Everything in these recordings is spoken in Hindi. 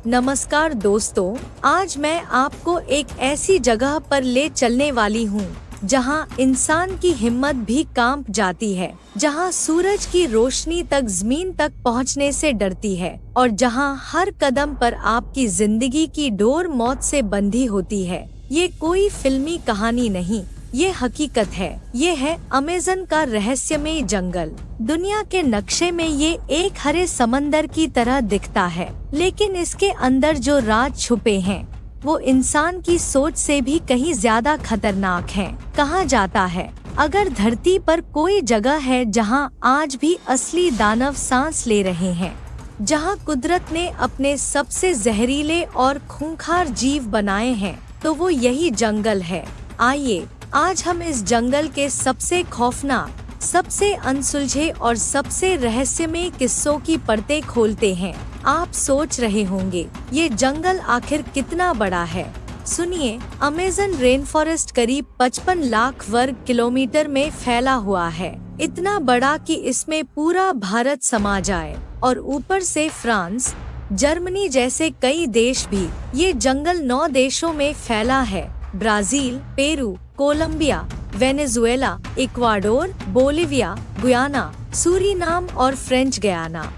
नमस्कार दोस्तों, आज मैं आपको एक ऐसी जगह पर ले चलने वाली हूँ जहाँ इंसान की हिम्मत भी कांप जाती है, जहाँ सूरज की रोशनी तक जमीन तक पहुँचने से डरती है और जहाँ हर कदम पर आपकी जिंदगी की डोर मौत से बंधी होती है। ये कोई फिल्मी कहानी नहीं, ये हकीकत है। ये है अमेज़न का रहस्यमय जंगल। दुनिया के नक्शे में ये एक हरे समंदर की तरह दिखता है, लेकिन इसके अंदर जो राज छुपे हैं वो इंसान की सोच से भी कहीं ज्यादा खतरनाक है। कहा जाता है अगर धरती पर कोई जगह है जहां आज भी असली दानव सांस ले रहे हैं, जहां कुदरत ने अपने सबसे जहरीले और खूंखार जीव बनाए हैं, तो वो यही जंगल है। आइए आज हम इस जंगल के सबसे खौफनाक, सबसे अनसुलझे और सबसे रहस्यमय किस्सों की परतें खोलते हैं। आप सोच रहे होंगे ये जंगल आखिर कितना बड़ा है। सुनिए, अमेज़न रेन फॉरेस्ट करीब 55 लाख वर्ग किलोमीटर में फैला हुआ है। इतना बड़ा कि इसमें पूरा भारत समा जाए और ऊपर से फ्रांस, जर्मनी जैसे कई देश भी। ये जंगल 9 देशों में फैला है: Brazil, Peru, Colombia, Venezuela, Ecuador, Bolivia, Guyana, Suriname और फ्रेंच गयाना।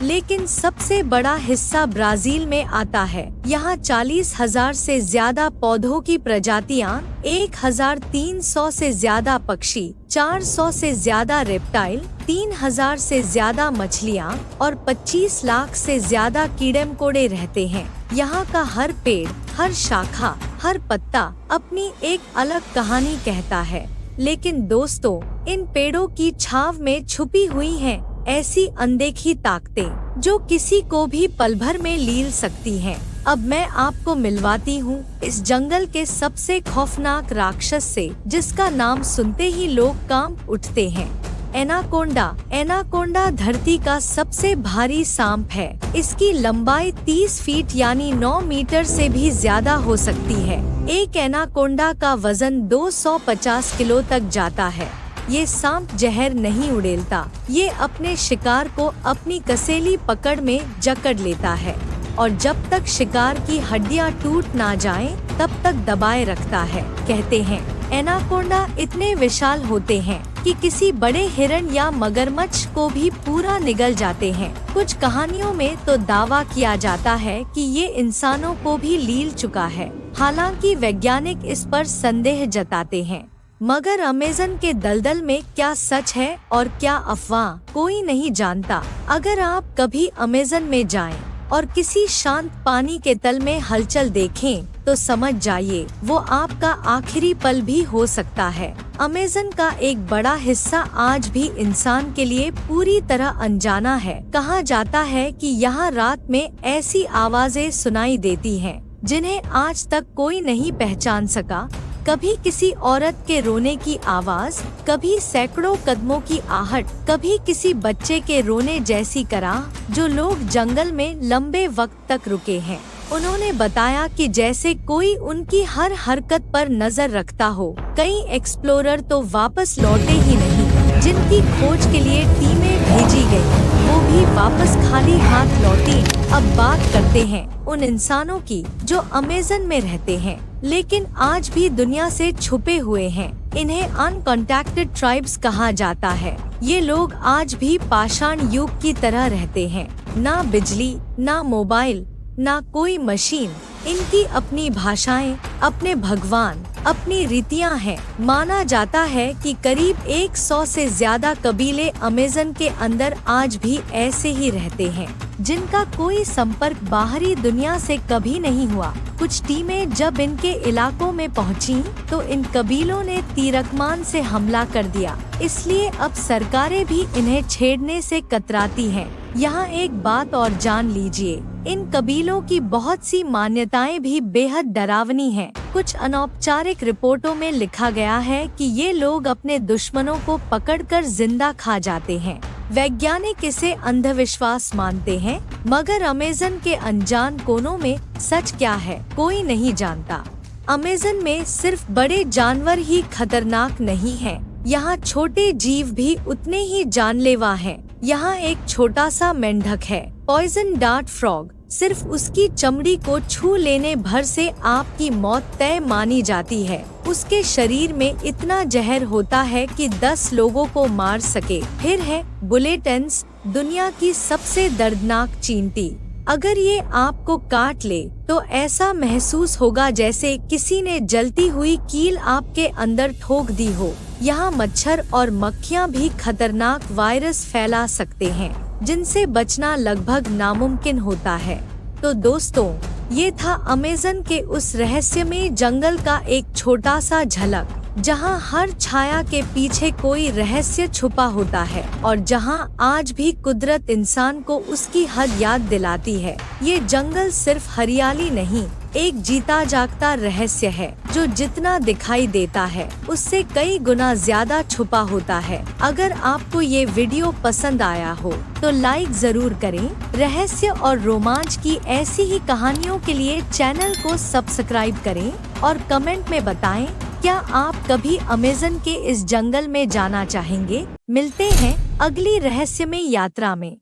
लेकिन सबसे बड़ा हिस्सा ब्राजील में आता है। यहाँ 40,000 से ज्यादा पौधों की प्रजातियाँ, 1,300 से ज्यादा पक्षी, 400 से ज्यादा रेप्टाइल, 3,000 से ज्यादा मछलियाँ और 25 लाख से ज्यादा कीड़े मकोड़े रहते हैं। यहाँ का हर पेड़, हर शाखा, हर पत्ता अपनी एक अलग कहानी कहता है। लेकिन दोस्तों, इन पेड़ों की छाव में छुपी हुई हैं ऐसी अनदेखी ताकतें जो किसी को भी पल भर में लील सकती हैं। अब मैं आपको मिलवाती हूँ इस जंगल के सबसे खौफनाक राक्षस से, जिसका नाम सुनते ही लोग कांप उठते हैं। एनाकोंडा। एनाकोंडा धरती का सबसे भारी सांप है। इसकी लंबाई 30 फीट यानी 9 मीटर से भी ज्यादा हो सकती है। एक एनाकोंडा का वजन 250 किलो तक जाता है। ये सांप जहर नहीं उड़ेलता, ये अपने शिकार को अपनी कसेली पकड़ में जकड़ लेता है और जब तक शिकार की हड्डियां टूट ना जाएं, तब तक दबाए रखता है। कहते हैं एनाकोंडा इतने विशाल होते हैं कि किसी बड़े हिरण या मगरमच्छ को भी पूरा निगल जाते हैं। कुछ कहानियों में तो दावा किया जाता है कि ये इंसानों को भी लील चुका है। हालांकि वैज्ञानिक इस पर संदेह जताते हैं। मगर अमेज़न के दलदल में क्या सच है और क्या अफवाह, कोई नहीं जानता। अगर आप कभी अमेज़न में जाएं और किसी शांत पानी के तल में हलचल देखें, तो समझ जाइए वो आपका आखिरी पल भी हो सकता है। अमेज़न का एक बड़ा हिस्सा आज भी इंसान के लिए पूरी तरह अनजाना है। कहा जाता है कि यहाँ रात में ऐसी आवाजें सुनाई देती हैं जिन्हें आज तक कोई नहीं पहचान सका। कभी किसी औरत के रोने की आवाज, कभी सैकड़ों कदमों की आहट, कभी किसी बच्चे के रोने जैसी कराह। जो लोग जंगल में लंबे वक्त तक रुके हैं, उन्होंने बताया कि जैसे कोई उनकी हर हरकत पर नजर रखता हो। कई एक्सप्लोरर तो वापस लौटे ही नहीं। जिनकी खोज के लिए टीमें भेजी गई, वो भी वापस खाली हाथ लौटी। अब बात करते हैं उन इंसानों की जो अमेज़न में रहते हैं लेकिन आज भी दुनिया से छुपे हुए हैं। इन्हें अनकॉन्टैक्टेड ट्राइब्स कहा जाता है। ये लोग आज भी पाषाण युग की तरह रहते हैं। ना बिजली, ना मोबाइल, ना कोई मशीन। इनकी अपनी भाषाएं, अपने भगवान, अपनी रीतियां हैं। माना जाता है कि करीब 100 से ज्यादा कबीले अमेज़न के अंदर आज भी ऐसे ही रहते हैं, जिनका कोई संपर्क बाहरी दुनिया से कभी नहीं हुआ। कुछ टीमें जब इनके इलाकों में पहुंची, तो इन कबीलों ने तीरकमान से हमला कर दिया। इसलिए अब सरकारें भी इन्हें छेड़ने से कतराती हैं। यहाँ एक बात और जान लीजिए, इन कबीलों की बहुत सी मान्यताएं भी बेहद डरावनी हैं। कुछ अनौपचारिक रिपोर्टों में लिखा गया है कि ये लोग अपने दुश्मनों को पकड़कर जिंदा खा जाते हैं। वैज्ञानिक इसे अंधविश्वास मानते हैं, मगर अमेज़न के अनजान कोनों में सच क्या है, कोई नहीं जानता। अमेज़न में सिर्फ बड़े जानवर ही खतरनाक नहीं हैं, यहाँ छोटे जीव भी उतने ही जानलेवा हैं। यहाँ एक छोटा सा मेंढक है, पॉइजन डार्ट फ्रॉग, सिर्फ उसकी चमड़ी को छू लेने भर से आपकी मौत तय मानी जाती है। उसके शरीर में इतना जहर होता है कि 10 लोगों को मार सके। फिर है बुलेटिन्स, दुनिया की सबसे दर्दनाक चींटी। अगर ये आपको काट ले तो ऐसा महसूस होगा जैसे किसी ने जलती हुई कील आपके अंदर ठोक दी हो। यहाँ मच्छर और मक्खियाँ भी खतरनाक वायरस फैला सकते हैं जिनसे बचना लगभग नामुमकिन होता है। तो दोस्तों, ये था अमेज़न के उस रहस्यमय जंगल का एक छोटा सा झलक, जहां हर छाया के पीछे कोई रहस्य छुपा होता है और जहां आज भी कुदरत इंसान को उसकी हद याद दिलाती है। ये जंगल सिर्फ हरियाली नहीं, एक जीता जागता रहस्य है जो जितना दिखाई देता है उससे कई गुना ज्यादा छुपा होता है। अगर आपको ये वीडियो पसंद आया हो तो लाइक जरूर करें। रहस्य और रोमांच की ऐसी ही कहानियों के लिए चैनल को सब्सक्राइब करें और कमेंट में बताएं क्या आप कभी अमेज़न के इस जंगल में जाना चाहेंगे। मिलते हैं अगली रहस्यमय यात्रा में।